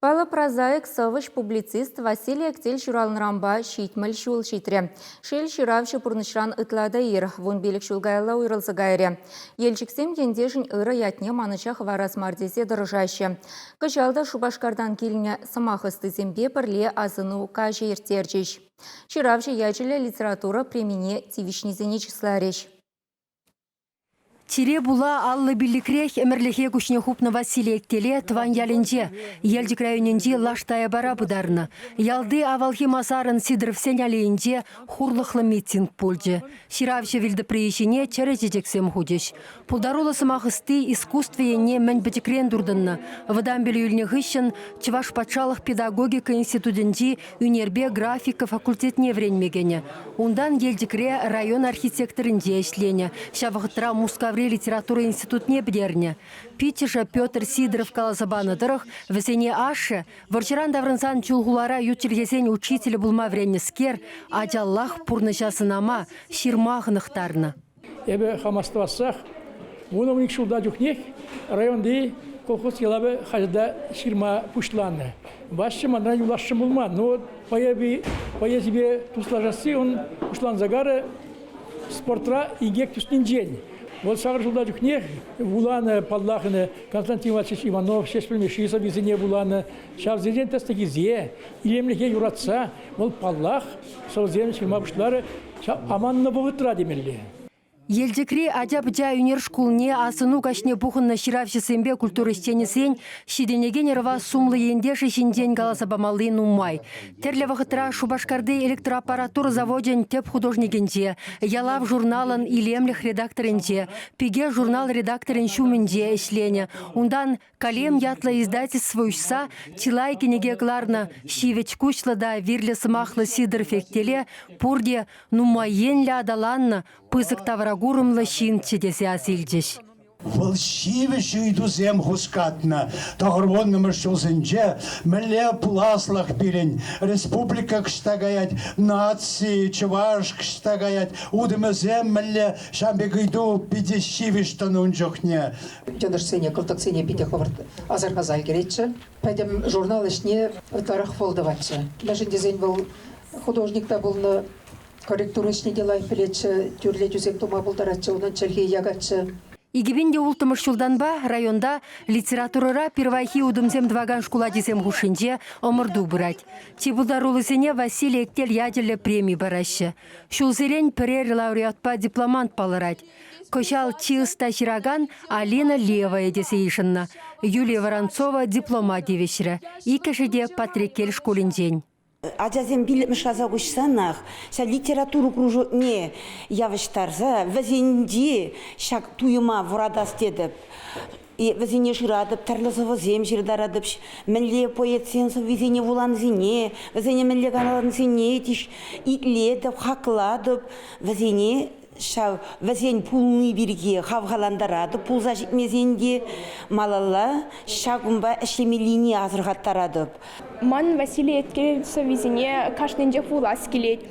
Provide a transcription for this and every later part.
Пала прозаик савыш публицист Василий Актель шуралнрамба шитмල් шул шитре. Шел ширавшы пурнышран ытлада ир, вон белік шулгайла уйрылсы гайре. Елчиксем ендешін ыры ятне манышах варас мардесе дырыжашы. Кыжалда шубашкардан келіне самах ыстызембе бірле азыну кажы ертерчеш. Ширавшы ячылы литература премине тивишнезіне числареш. Тире була аллы билікрех әмірліхе күшіне хупны Василий Актеле тван ялінже. Елдік районенде лаштая бара бұдарны. Ялды авалхи масарын сидырывсен әлейінже хурлықлы митинг пульджи. Ширавшы вилді приешіне чәрі жедексем худеш. Пулдарулы сымақысты искусствиене мән бітікрен дұрдынны. Вадан білі үліне ғышын Чываш патшалық педагогика институтынде үнербе графика факультетіне вренмегені. Ондан елдікре район архитекторынде эшлене. Шавығытра Мускавре литература институтне бдерне. Питеша Петр Сидоров каласабаны дырых, весене ашы, варчаран даврынсан чулгулара ютчелгесен учителі булма вренескер, аджаллах пурнышасынама, ширмағынықтарны. Эбе хамаствассах, вуна уник шулда жүхнек, районды колхоз елабы хажда ширма пушланы. Вашшы манран юлашшы булма, но поезибе туслажасы, он пушлан загары спортра игек туснин день. Вот сагыр жылда жүхнек, вуланы, паллахыны, Константин Васильевич Иванов, шешпілмешіса визіне вуланы, шавзеден тәстігі зе, илемліге юратса, ол паллах, сол землі шылма бұшлары, аманны бұғытыра демелі. Елдекре адябыжа үнер шкулне асыну кашне бухынна ширавшысембе культуры стенесен шиденеген ерва сумлы ендеші шинден галасабамалы нумай. Терлі вақытыра Шубашкарды электроаппаратура заводен теп художникенде, ялав журналын илемліх редакторенде, пиге журнал редакторен шуменде эшлене. Ундан калем ятла издательство уйса, тилай кенеге кларна шивеч кучлада вирлі сымақлы сидыр фектеле, пурде нумайен ля адаланна, пызык таврагурымлы шин чедесе асилдеш. Волшивиш үйду зем хускатна, тағырбонны мұршылсынже, мүлі пуласлах бірін, республика кштагаят, нации, чываш кштагаят, удымы зем мүлі шамбек үйду пидешивиш тонун жоқне. Жандырсене, кылтықсене биде ховард азарғазай керетші, пәдім журнал ішне ұтларық фолдыватшы. Мәжінде зен бұл художникта бұлны корректура ішне делай пілетші, түрле жүзем тума бұлдаратшы, онын чәлге ягатшы. Игибинде ултымыш жылданба районда литературара первайхи удымзем дваган шкула десем хушинже омырду бұрать. Тибулдарулысене Василий Актель яделі премий барашы. Шулзерен пірер лауреатпа дипломант палырать. Кошал чиыста шираган Алина Левая десе ишынна. Юлия Воронцова дипломат девешірі. Икешеде Патрикель школинжен. Аджазем билетмеш азагушсанах, ша литературу кружокне явыштарза, вазенде шак туюма ворадас дедіп, вазене жирадып, тарлазова зем жирдарадып, мінле поэтсенсо вазене вулан зене, вазене мінле каналан зене, тиш итледіп, хакладып, вазене шау вазен пулны бирге хавгаландарады, пулза жетмезенде малалла шагумба эшлемелини азырғаттарадып. Ман Василий Актель совизине кашненде пулас келет.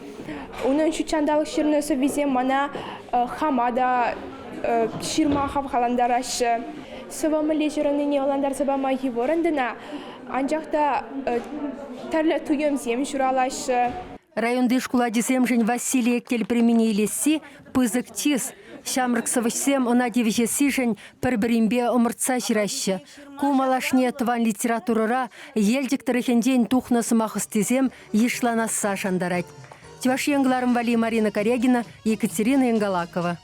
Оның шучандалық шырны совизе мана хамада ширма хавгаландарашы. Сывамы лежераны не оландар сабама еворандына, анжақта тәрлі туем зем журалашы. Районды шкула десемжен Василий Актель премини елесі пызык тиз. Шамрық сывышсем она девежесишен пір-бірімбе омыртса жирашы. Кумалашне тван литературара елдіктіріхенден тухна сымақыстезем ешланаса шандарать. Тиваш еңгларым Вали Марина Корягина, Екатерина Янгалакова.